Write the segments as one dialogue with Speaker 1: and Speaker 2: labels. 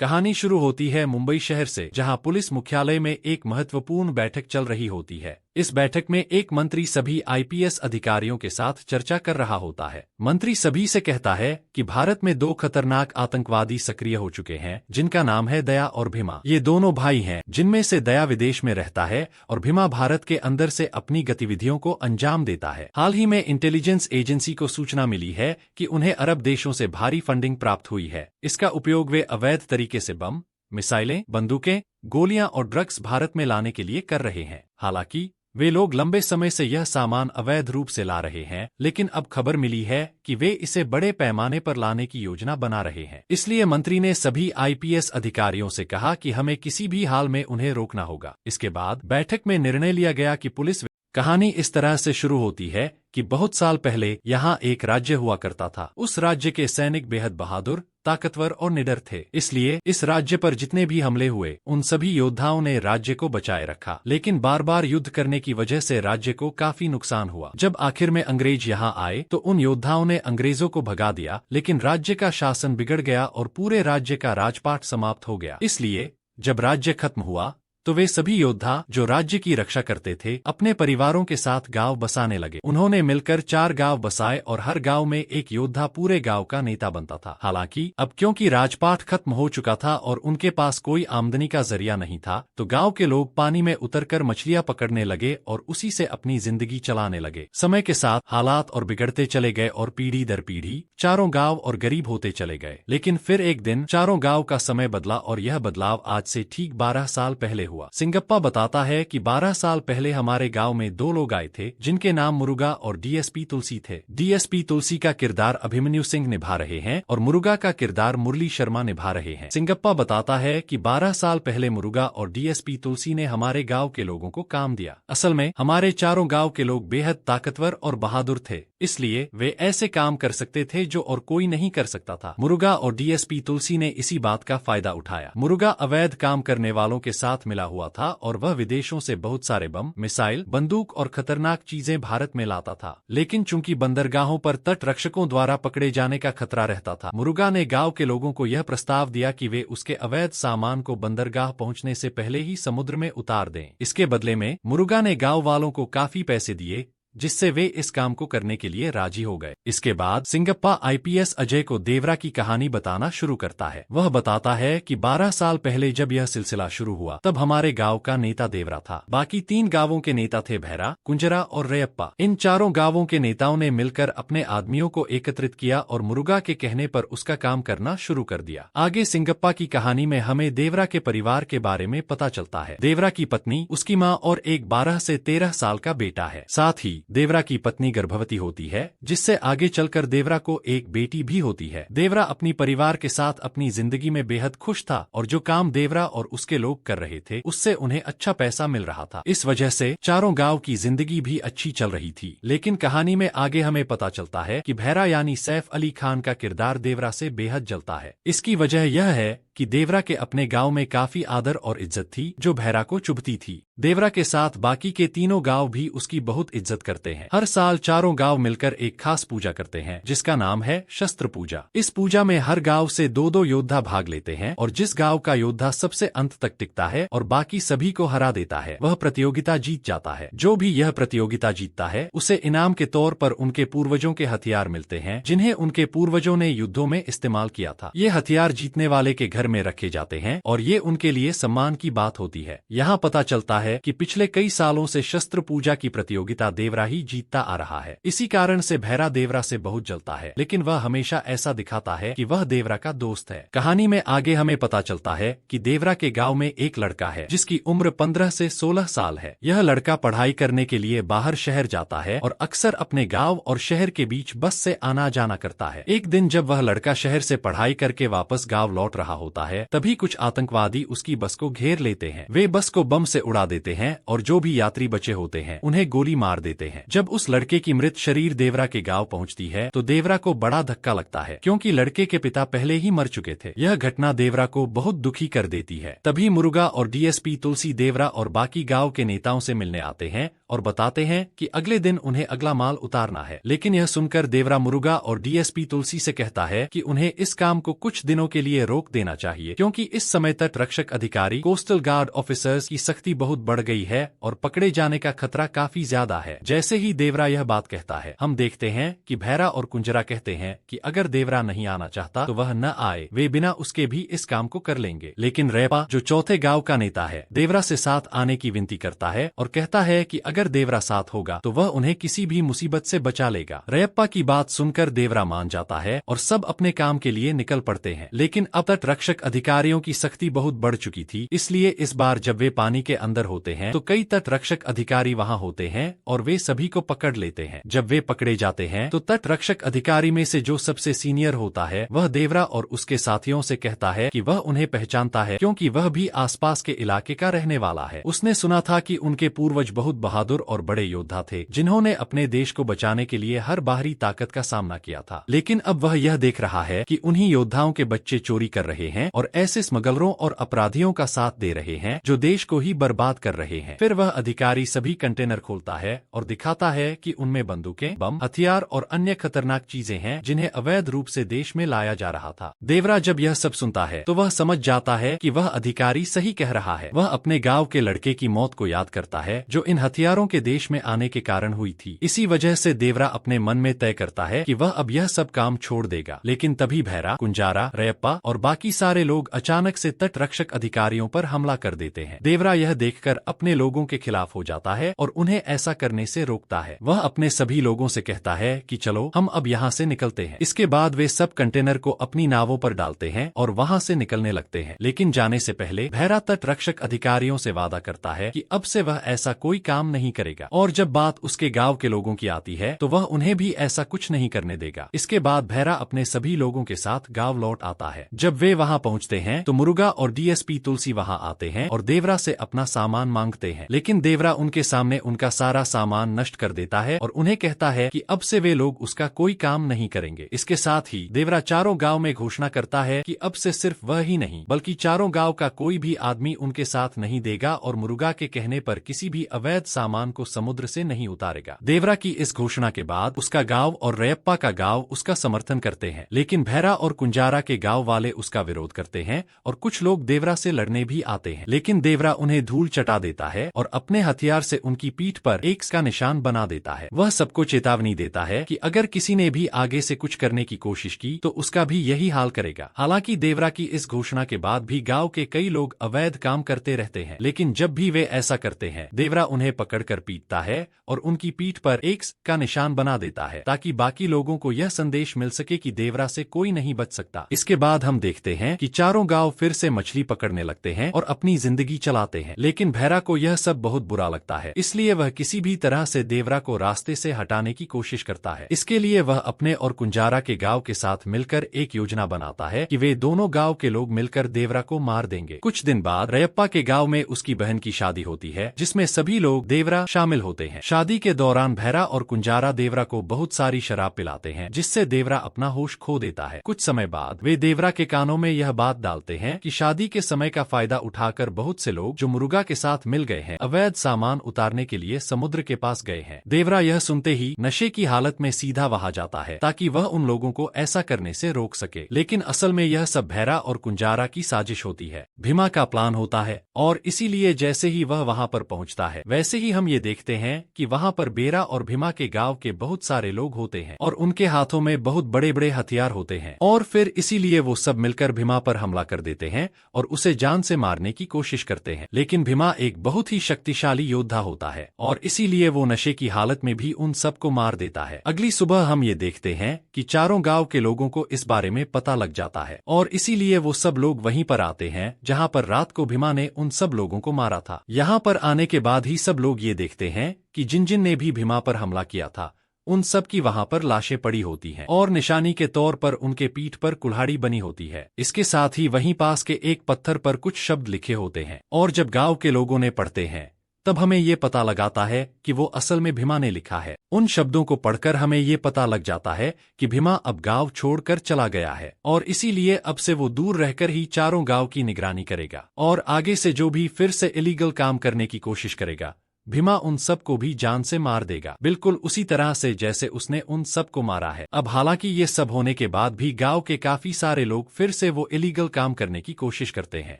Speaker 1: कहानी शुरू होती है मुंबई शहर से, जहां पुलिस मुख्यालय में एक महत्वपूर्ण बैठक चल रही होती है। इस बैठक में एक मंत्री सभी आईपीएस अधिकारियों के साथ चर्चा कर रहा होता है। मंत्री सभी से कहता है कि भारत में 2 खतरनाक आतंकवादी सक्रिय हो चुके हैं, जिनका नाम है दया और भीमा। ये दोनों भाई हैं, जिनमें से दया विदेश में रहता है और भीमा भारत के अंदर से अपनी गतिविधियों को अंजाम देता है। हाल ही में इंटेलिजेंस एजेंसी को सूचना मिली है कि उन्हें अरब देशों से भारी फंडिंग प्राप्त हुई है। इसका उपयोग वे अवैध तरीके से बम, मिसाइलें, बंदूकें, गोलियां और ड्रग्स भारत में लाने के लिए कर रहे हैं। हालांकि वे लोग लंबे समय से यह सामान अवैध रूप से ला रहे हैं, लेकिन अब खबर मिली है कि वे इसे बड़े पैमाने पर लाने की योजना बना रहे हैं। इसलिए मंत्री ने सभी आईपीएस अधिकारियों से कहा कि हमें किसी भी हाल में उन्हें रोकना होगा। इसके बाद बैठक में निर्णय लिया गया कि पुलिस। कहानी इस तरह से शुरू होती है कि बहुत साल पहले यहाँ एक राज्य हुआ करता था। उस राज्य के सैनिक बेहद बहादुर, ताकतवर और निडर थे। इसलिए इस राज्य पर जितने भी हमले हुए, उन सभी योद्धाओं ने राज्य को बचाए रखा। लेकिन बार बार युद्ध करने की वजह से राज्य को काफी नुकसान हुआ। जब आखिर में अंग्रेज यहाँ आए तो उन योद्धाओं ने अंग्रेजों को भगा दिया, लेकिन राज्य का शासन बिगड़ गया और पूरे राज्य का राजपाट समाप्त हो गया। इसलिए जब राज्य खत्म हुआ तो वे सभी योद्धा जो राज्य की रक्षा करते थे, अपने परिवारों के साथ गांव बसाने लगे। उन्होंने मिलकर 4 गांव बसाए और हर गांव में एक योद्धा पूरे गांव का नेता बनता था। हालांकि अब क्योंकि राजपाट खत्म हो चुका था और उनके पास कोई आमदनी का जरिया नहीं था, तो गांव के लोग पानी में उतरकर मछलियां पकड़ने लगे और उसी से अपनी जिंदगी चलाने लगे। समय के साथ हालात और बिगड़ते चले गए और पीढ़ी दर पीढ़ी चारों गांव और गरीब होते चले गए। लेकिन फिर एक दिन चारों गांव का समय बदला और यह बदलाव आज से ठीक 12 साल पहले हुआ। सिंगप्पा बताता है कि 12 साल पहले हमारे गांव में 2 लोग आए थे, जिनके नाम मुरुगा और डीएसपी तुलसी थे। डीएसपी तुलसी का किरदार अभिमन्यु सिंह निभा रहे हैं और मुरुगा का किरदार मुरली शर्मा निभा रहे हैं। सिंगप्पा बताता है कि 12 साल पहले मुरुगा और डीएसपी तुलसी ने हमारे गांव के लोगों को काम दिया। असल में हमारे चारों गांव के लोग बेहद ताकतवर और बहादुर थे, इसलिए वे ऐसे काम कर सकते थे जो और कोई नहीं कर सकता था। मुरुगा और डीएसपी तुलसी ने इसी बात का फायदा उठाया। मुरुगा अवैध काम करने वालों के साथ मिला हुआ था और वह विदेशों से बहुत सारे बम, मिसाइल, बंदूक और खतरनाक चीजें भारत में लाता था। लेकिन चूंकि बंदरगाहों पर तट रक्षकों द्वारा पकड़े जाने का खतरा रहता था, मुरुगा ने गांव के लोगों को यह प्रस्ताव दिया कि वे उसके अवैध सामान को बंदरगाह पहुंचने से पहले ही समुद्र में उतार दें। इसके बदले में मुरुगा ने गांव वालों को काफी पैसे दिए, जिससे वे इस काम को करने के लिए राजी हो गए। इसके बाद सिंगप्पा आईपीएस अजय को देवरा की कहानी बताना शुरू करता है। वह बताता है कि 12 साल पहले जब यह सिलसिला शुरू हुआ, तब हमारे गांव का नेता देवरा था। बाकी 3 गांवों के नेता थे भैरा, कुंजरा और रयप्पा। इन चारों गांवों के नेताओं ने मिलकर अपने आदमियों को एकत्रित किया और मुरुगा के कहने पर उसका काम करना शुरू कर दिया। आगे सिंगप्पा की कहानी में हमें देवरा के परिवार के बारे में पता चलता है। देवरा की पत्नी, उसकी माँ और एक 12 से 13 साल का बेटा है। साथ ही देवरा की पत्नी गर्भवती होती है, जिससे आगे चलकर देवरा को एक बेटी भी होती है। देवरा अपनी परिवार के साथ अपनी जिंदगी में बेहद खुश था और जो काम देवरा और उसके लोग कर रहे थे, उससे उन्हें अच्छा पैसा मिल रहा था। इस वजह से चारों गांव की जिंदगी भी अच्छी चल रही थी। लेकिन कहानी में आगे हमें पता चलता है कि भैरा यानी सैफ अली खान का किरदार देवरा से बेहद जलता है। इसकी वजह यह है कि देवरा के अपने गांव में काफी आदर और इज्जत थी, जो भैरा को चुभती थी। देवरा के साथ बाकी के तीनों गांव भी उसकी बहुत इज्जत करते हैं। हर साल चारों गांव मिलकर एक खास पूजा करते हैं, जिसका नाम है शस्त्र पूजा। इस पूजा में हर गांव से 2-2 योद्धा भाग लेते हैं और जिस गांव का योद्धा सबसे अंत तक टिकता है और बाकी सभी को हरा देता है, वह प्रतियोगिता जीत जाता है। जो भी यह प्रतियोगिता जीतता है, उसे इनाम के तौर पर उनके पूर्वजों के हथियार मिलते हैं, जिन्हें उनके पूर्वजों ने युद्धों में इस्तेमाल किया था। ये हथियार जीतने वाले के घर में रखे जाते हैं और ये उनके लिए सम्मान की बात होती है। यहाँ पता चलता है कि पिछले कई सालों से शस्त्र पूजा की प्रतियोगिता देवरा ही जीतता आ रहा है। इसी कारण से भैरा देवरा से बहुत जलता है, लेकिन वह हमेशा ऐसा दिखाता है कि वह देवरा का दोस्त है। कहानी में आगे हमें पता चलता है कि देवरा के गांव में एक लड़का है, जिसकी उम्र 15 से 16 साल है। यह लड़का पढ़ाई करने के लिए बाहर शहर जाता है और अक्सर अपने गाँव और शहर के बीच बस से आना जाना करता है। एक दिन जब वह लड़का शहर से पढ़ाई करके वापस गाँव लौट रहा होता है, तभी कुछ आतंकवादी उसकी बस को घेर लेते हैं। वे बस को बम से उड़ा देते हैं और जो भी यात्री बचे होते हैं, उन्हें गोली मार देते हैं। जब उस लड़के की मृत शरीर देवरा के गांव पहुंचती है, तो देवरा को बड़ा धक्का लगता है, क्योंकि लड़के के पिता पहले ही मर चुके थे। यह घटना देवरा को बहुत दुखी कर देती है। तभी मुरुगा और डीएसपी तुलसी देवरा और बाकी गांव के नेताओं से मिलने आते हैं और बताते हैं कि अगले दिन उन्हें अगला माल उतारना है। लेकिन यह सुनकर देवरा मुरुगा और डीएसपी तुलसी से कहता है कि उन्हें इस काम को कुछ दिनों के लिए रोक देना चाहिए, क्योंकि इस समय तट रक्षक अधिकारी कोस्टल गार्ड ऑफिसर्स की सख्ती बहुत बढ़ गई है और पकड़े जाने का खतरा काफी ज्यादा है। जैसे ही देवरा यह बात कहता है, हम देखते हैं कि भैरा और कुंजरा कहते हैं कि अगर देवरा नहीं आना चाहता तो वह न आए, वे बिना उसके भी इस काम को कर लेंगे। लेकिन रैप्पा जो चौथे गांव का नेता है, देवरा से साथ आने की विनती करता है और कहता है कि अगर देवरा साथ होगा तो वह उन्हें किसी भी मुसीबत से बचा लेगा। रैप्पा की बात सुनकर देवरा मान जाता है और सब अपने काम के लिए निकल पड़ते हैं। लेकिन अब तट रक्षक अधिकारियों की सख्ती बहुत बढ़ चुकी थी, इसलिए इस बार जब वे पानी के अंदर होते हैं तो कई तट रक्षक अधिकारी वहां होते हैं और वे सभी को पकड़ लेते हैं। जब वे पकड़े जाते हैं तो तट रक्षक अधिकारी में से जो सबसे सीनियर होता है वह देवरा और उसके साथियों से कहता है कि वह उन्हें पहचानता है, क्योंकि वह भी आसपास के इलाके का रहने वाला है। उसने सुना था कि उनके पूर्वज बहुत बहादुर और बड़े योद्धा थे, जिन्होंने अपने देश को बचाने के लिए हर बाहरी ताकत का सामना किया था। लेकिन अब वह यह देख रहा है कि उन्हीं योद्धाओं के बच्चे चोरी कर रहे हैं और ऐसे स्मगलरों और अपराधियों का साथ दे रहे हैं जो देश को ही बर्बाद कर रहे हैं। फिर वह अधिकारी सभी कंटेनर खोलता है और दिखाता है कि उनमें बंदूकें, बम, हथियार और अन्य खतरनाक चीजें हैं जिन्हें अवैध रूप से देश में लाया जा रहा था। देवरा जब यह सब सुनता है तो वह समझ जाता है कि वह अधिकारी सही कह रहा है। वह अपने गांव के लड़के की मौत को याद करता है जो इन हथियारों के देश में आने के कारण हुई थी। इसी वजह से देवरा अपने मन में तय करता है कि वह अब यह सब काम छोड़ देगा। लेकिन तभी भैरा, कुंजारा, रैप्पा और बाकी सारे लोग अचानक से तट रक्षक अधिकारियों पर हमला कर देते हैं। देवरा यह देखकर अपने लोगों के खिलाफ हो जाता है और उन्हें ऐसा करने से रोकता है। वह अपने सभी लोगों से कहता है कि चलो हम अब यहाँ से निकलते हैं। इसके बाद वे सब कंटेनर को अपनी नावों पर डालते हैं और वहाँ से निकलने लगते हैं। लेकिन जाने से पहले भैरा तट रक्षक अधिकारियों से वादा करता है कि अब से वह ऐसा कोई काम नहीं करेगा, और जब बात उसके गांव के लोगों की आती है तो वह उन्हें भी ऐसा कुछ नहीं करने देगा। इसके बाद भैरा अपने सभी लोगों के साथ गांव लौट आता है। जब वे वहां पहुंचते हैं तो मुरुगा और डीएसपी तुलसी वहां आते हैं और देवरा से अपना सामान मांगते हैं। लेकिन देवरा उनके सामने उनका सारा सामान नष्ट कर देता है और उन्हें कहता है कि अब से वे लोग उसका कोई काम नहीं करेंगे। इसके साथ ही देवरा चारों गांव में घोषणा करता है कि अब से सिर्फ वह ही नहीं बल्कि चारों गांव का कोई भी आदमी उनके साथ नहीं देगा और मुरुगा के कहने पर किसी भी अवैध सामान को समुद्र से नहीं उतारेगा। देवरा की इस घोषणा के बाद उसका गांव और रैप्पा का गांव उसका समर्थन करते हैं, लेकिन भैरा और कुंजारा के गांव वाले उसका विरोध करते हैं और कुछ लोग देवरा से लड़ने भी आते हैं। लेकिन देवरा उन्हें धूल चटा देता है और अपने हथियार से उनकी पीठ पर एक्स का निशान बना देता है। वह सबको चेतावनी देता है कि अगर किसी ने भी आगे से कुछ करने की कोशिश की तो उसका भी यही हाल करेगा। हालांकि देवरा की इस घोषणा के बाद भी गांव के कई लोग अवैध काम करते रहते हैं, लेकिन जब भी वे ऐसा करते हैं देवरा उन्हें पकड़कर पीटता है और उनकी पीठ पर एक्स का निशान बना देता है, ताकि बाकी लोगों को यह संदेश मिल सके कि देवरा से कोई नहीं बच सकता। इसके बाद हम देखते हैं कि चारों गांव फिर से मछली पकड़ने लगते हैं और अपनी जिंदगी चलाते हैं। लेकिन भैरा को यह सब बहुत बुरा लगता है, इसलिए वह किसी भी तरह से देवरा को रास्ते से हटाने की कोशिश करता है। इसके लिए वह अपने और कुंजारा के गांव के साथ मिलकर एक योजना बनाता है कि वे दोनों गांव के लोग मिलकर देवरा को मार देंगे। कुछ दिन बाद रैप्पा के गांव में उसकी बहन की शादी होती है, जिसमें सभी लोग देवरा शामिल होते हैं। शादी के दौरान भैरा और कुंजारा देवरा को बहुत सारी शराब पिलाते हैं, जिससे देवरा अपना होश खो देता है। कुछ समय बाद वे देवरा के कानों में यह बात डालते हैं कि शादी के समय का फायदा उठाकर बहुत से लोग जो मुरुगा के साथ मिल गए हैं अवैध सामान उतारने के लिए समुद्र के पास गए हैं। देवरा यह सुनते ही नशे की हालत में सीधा वहां जाता है ताकि वह उन लोगों को ऐसा करने से रोक सके। लेकिन असल में यह सब भैरा और कुंजारा की साजिश होती है, भीमा का प्लान होता है। और इसीलिए जैसे ही वह वहां पर पहुंचता है वैसे ही हम ये देखते हैं कि वहां पर बेरा और भीमा के गांव के बहुत सारे लोग होते हैं और उनके हाथों में बहुत बड़े बड़े हथियार होते हैं, और फिर इसीलिए वो सब मिलकर भीमा पर हमला कर देते हैं और उसे जान से मारने की कोशिश करते हैं। लेकिन भीमा एक बहुत ही शक्तिशाली योद्धा होता है और इसीलिए वो नशे की हालत में भी उन सबको मार देता है। अगली सुबह हम ये देखते हैं कि चारों गांव के लोगों को इस बारे में पता लग जाता है और इसीलिए वो सब लोग वहीं पर आते हैं जहां पर रात को भीमा ने उन सब लोगों को मारा था। यहाँ पर आने के बाद ही सब लोग ये देखते हैं कि जिन जिन ने भी भीमा पर हमला किया था उन सब की वहां पर लाशें पड़ी होती हैं और निशानी के तौर पर उनके पीठ पर कुल्हाड़ी बनी होती है। इसके साथ ही वहीं पास के एक पत्थर पर कुछ शब्द लिखे होते हैं और जब गांव के लोगों ने पढ़ते हैं तब हमें ये पता लगाता है कि वो असल में भीमा ने लिखा है। उन शब्दों को पढ़कर हमें ये पता लग जाता है कि भीमा अब गांव छोड़कर चला गया है और इसीलिए अब से वो दूर रहकर ही चारों गांव की निगरानी करेगा और आगे से जो भी फिर से इलीगल काम करने की कोशिश करेगा भीमा उन सबको भी जान से मार देगा, बिल्कुल उसी तरह से जैसे उसने उन सबको मारा है। अब हालांकि ये सब होने के बाद भी गांव के काफी सारे लोग फिर से वो इलीगल काम करने की कोशिश करते हैं,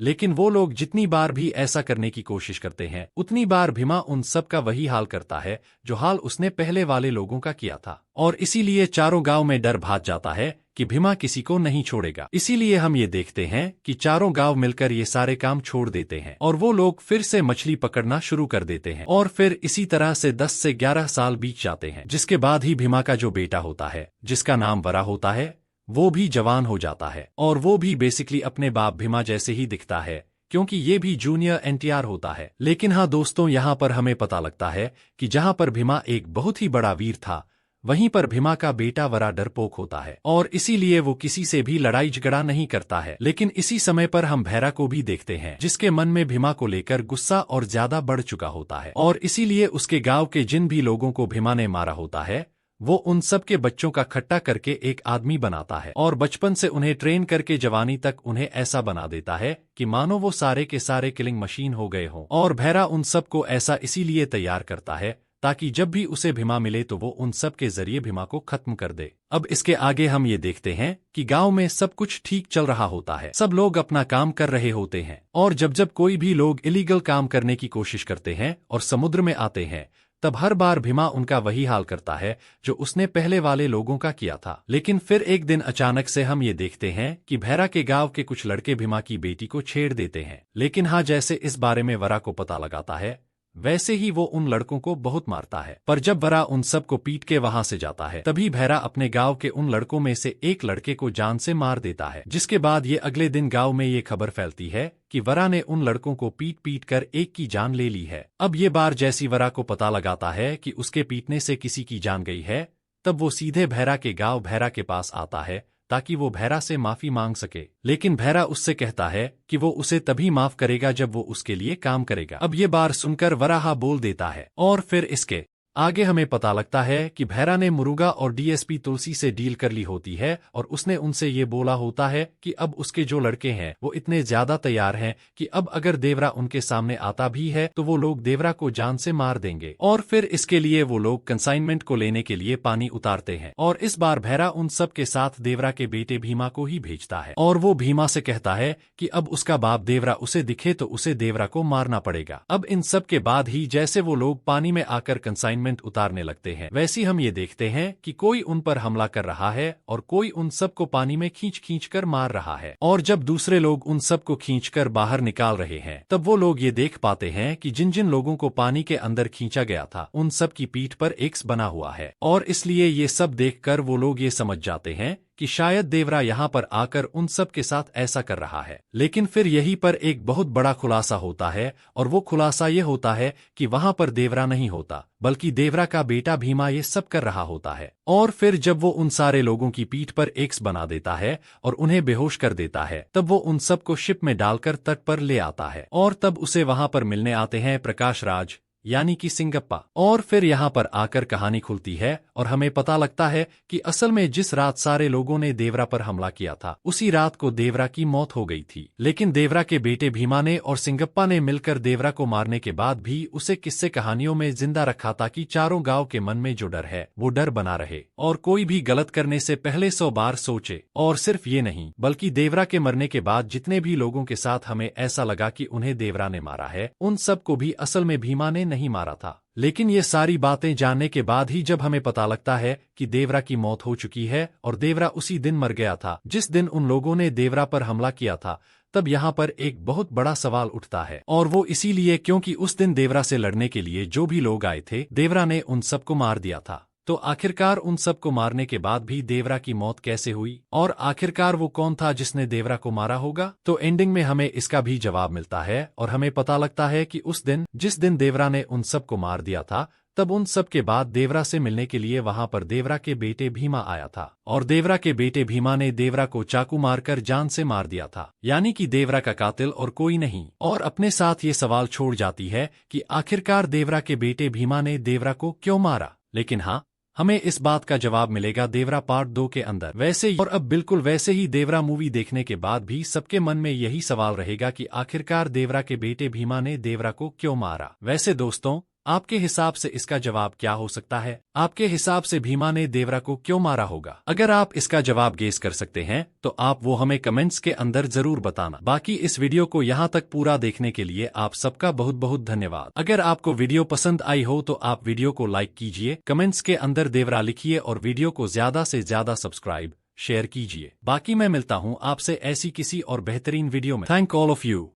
Speaker 1: लेकिन वो लोग जितनी बार भी ऐसा करने की कोशिश करते हैं उतनी बार भीमा उन सब का वही हाल करता है जो हाल उसने पहले वाले लोगों का किया था। और इसीलिए चारों गांव में डर भाग जाता है कि भीमा किसी को नहीं छोड़ेगा। इसीलिए हम ये देखते हैं कि चारों गांव मिलकर ये सारे काम छोड़ देते हैं और वो लोग फिर से मछली पकड़ना शुरू कर देते हैं। और फिर इसी तरह से 10 से 11 साल बीत जाते हैं, जिसके बाद ही भीमा का जो बेटा होता है जिसका नाम वरा होता है वो भी जवान हो जाता है और वो भी बेसिकली अपने बाप भीमा जैसे ही दिखता है, क्योंकि ये भी जूनियर एनटीआर होता है। लेकिन हाँ दोस्तों, यहाँ पर हमें पता लगता है कि जहाँ पर भीमा एक बहुत ही बड़ा वीर था, वहीं पर भीमा का बेटा वरा डरपोक होता है और इसीलिए वो किसी से भी लड़ाई झगड़ा नहीं करता है। लेकिन इसी समय पर हम भैरा को भी देखते हैं, जिसके मन में भीमा को लेकर गुस्सा और ज्यादा बढ़ चुका होता है और इसीलिए उसके गांव के जिन भी लोगों को भीमा ने मारा होता है वो उन सब के बच्चों का खट्टा करके एक आदमी बनाता है और बचपन से उन्हें ट्रेन करके जवानी तक उन्हें ऐसा बना देता है कि मानो वो सारे के सारे किलिंग मशीन हो गए हों। और भैरा उन सब को ऐसा इसीलिए तैयार करता है ताकि जब भी उसे भीमा मिले तो वो उन सब के जरिए भीमा को खत्म कर दे। अब इसके आगे हम ये देखते हैं कि गांव में सब कुछ ठीक चल रहा होता है, सब लोग अपना काम कर रहे होते हैं और जब जब कोई भी लोग इलीगल काम करने की कोशिश करते हैं और समुद्र में आते हैं तब हर बार भीमा उनका वही हाल करता है जो उसने पहले वाले लोगों का किया था। लेकिन फिर एक दिन अचानक से हम ये देखते हैं कि भैरा के गांव के कुछ लड़के भीमा की बेटी को छेड़ देते हैं। लेकिन हाँ, जैसे इस बारे में वरा को पता लगाता है वैसे ही वो उन लड़कों को बहुत मारता है। पर जब वरा उन सब को पीट के वहां से जाता है तभी भैरा अपने गांव के उन लड़कों में से एक लड़के को जान से मार देता है, जिसके बाद ये अगले दिन गांव में ये खबर फैलती है कि वरा ने उन लड़कों को पीट पीट कर एक की जान ले ली है। अब ये बार जैसी वरा को पता लगाता है कि उसके पीटने से किसी की जान गई है तब वो सीधे भैरा के गांव भैरा के पास आता है ताकि वो भैरा से माफी मांग सके। लेकिन भैरा उससे कहता है कि वो उसे तभी माफ करेगा जब वो उसके लिए काम करेगा। अब ये बार सुनकर वराहा बोल देता है और फिर इसके आगे हमें पता लगता है कि भैरा ने मुरुगा और डीएसपी तुलसी से डील कर ली होती है और उसने उनसे ये बोला होता है कि अब उसके जो लड़के हैं वो इतने ज्यादा तैयार हैं कि अब अगर देवरा उनके सामने आता भी है तो वो लोग देवरा को जान से मार देंगे। और फिर इसके लिए वो लोग कंसाइनमेंट को लेने के लिए पानी उतारते हैं और इस बार भैरा उन सब के साथ देवरा के बेटे भीमा को ही भेजता है और वो भीमा से कहता है कि अब उसका बाप देवरा उसे दिखे तो उसे देवरा को मारना पड़ेगा। अब इन सब के बाद ही जैसे वो लोग पानी में आकर कंसाइनमेंट उतारने लगते हैं वैसे हम ये देखते हैं कि कोई उन पर हमला कर रहा है और कोई उन सब को पानी में खींच खींच कर मार रहा है। और जब दूसरे लोग उन सब को खींच कर बाहर निकाल रहे हैं तब वो लोग ये देख पाते हैं कि जिन जिन लोगों को पानी के अंदर खींचा गया था उन सब की पीठ पर एक्स बना हुआ है और इसलिए ये सब देखकर वो लोग ये समझ जाते हैं कि शायद देवरा यहाँ पर आकर उन सब के साथ ऐसा कर रहा है। लेकिन फिर यहीं पर एक बहुत बड़ा खुलासा होता है और वो खुलासा ये होता है कि वहाँ पर देवरा नहीं होता बल्कि देवरा का बेटा भीमा ये सब कर रहा होता है। और फिर जब वो उन सारे लोगों की पीठ पर एक्स बना देता है और उन्हें बेहोश कर देता है तब वो उन सब को शिप में डालकर तट पर ले आता है और तब उसे वहाँ पर मिलने आते हैं प्रकाश राज यानी कि सिंगप्पा। और फिर यहाँ पर आकर कहानी खुलती है और हमें पता लगता है कि असल में जिस रात सारे लोगों ने देवरा पर हमला किया था उसी रात को देवरा की मौत हो गई थी। लेकिन देवरा के बेटे भीमा ने और सिंगप्पा ने मिलकर देवरा को मारने के बाद भी उसे किस्से कहानियों में जिंदा रखा ताकि चारों गांव के मन में जो डर है वो डर बना रहे और कोई भी गलत करने से पहले 100 बार सोचे। और सिर्फ ये नहीं बल्कि देवरा के मरने के बाद जितने भी लोगों के साथ हमें ऐसा लगा कि उन्हें देवरा ने मारा है उन सब को भी असल में भीमा ने नहीं मारा था। लेकिन ये सारी बातें जानने के बाद ही जब हमें पता लगता है कि देवरा की मौत हो चुकी है और देवरा उसी दिन मर गया था जिस दिन उन लोगों ने देवरा पर हमला किया था, तब यहाँ पर एक बहुत बड़ा सवाल उठता है और वो इसीलिए क्योंकि उस दिन देवरा से लड़ने के लिए जो भी लोग आए थे देवरा ने उन सबको मार दिया था। तो आखिरकार उन सब को मारने के बाद भी देवरा की मौत कैसे हुई और आखिरकार वो कौन था जिसने देवरा को मारा होगा? तो एंडिंग में हमें इसका भी जवाब मिलता है और हमें पता लगता है कि उस दिन जिस दिन देवरा ने उन सब को मार दिया था तब उन सब के बाद देवरा से मिलने के लिए वहां पर देवरा के बेटे भीमा आया था और देवरा के बेटे भीमा ने देवरा को चाकू मारकर जान से मार दिया था, यानी कि देवरा का कातिल और कोई नहीं। और अपने साथ ये सवाल छोड़ जाती है कि आखिरकार देवरा के बेटे भीमा ने देवरा को क्यों मारा। लेकिन हाँ, हमें इस बात का जवाब मिलेगा देवरा पार्ट 2 के अंदर। वैसे ही और अब बिल्कुल वैसे ही देवरा मूवी देखने के बाद भी सबके मन में यही सवाल रहेगा कि आखिरकार देवरा के बेटे भीमा ने देवरा को क्यों मारा। वैसे दोस्तों, आपके हिसाब से इसका जवाब क्या हो सकता है? आपके हिसाब से भीमा ने देवरा को क्यों मारा होगा? अगर आप इसका जवाब गेस कर सकते हैं तो आप वो हमें कमेंट्स के अंदर जरूर बताना। बाकी इस वीडियो को यहाँ तक पूरा देखने के लिए आप सबका बहुत बहुत धन्यवाद। अगर आपको वीडियो पसंद आई हो तो आप वीडियो को लाइक कीजिए, कमेंट्स के अंदर देवरा लिखिए और वीडियो को ज्यादा से ज्यादा सब्सक्राइब शेयर कीजिए। बाकी मैं मिलता हूँ आपसे ऐसी किसी और बेहतरीन वीडियो में। Thank all of you.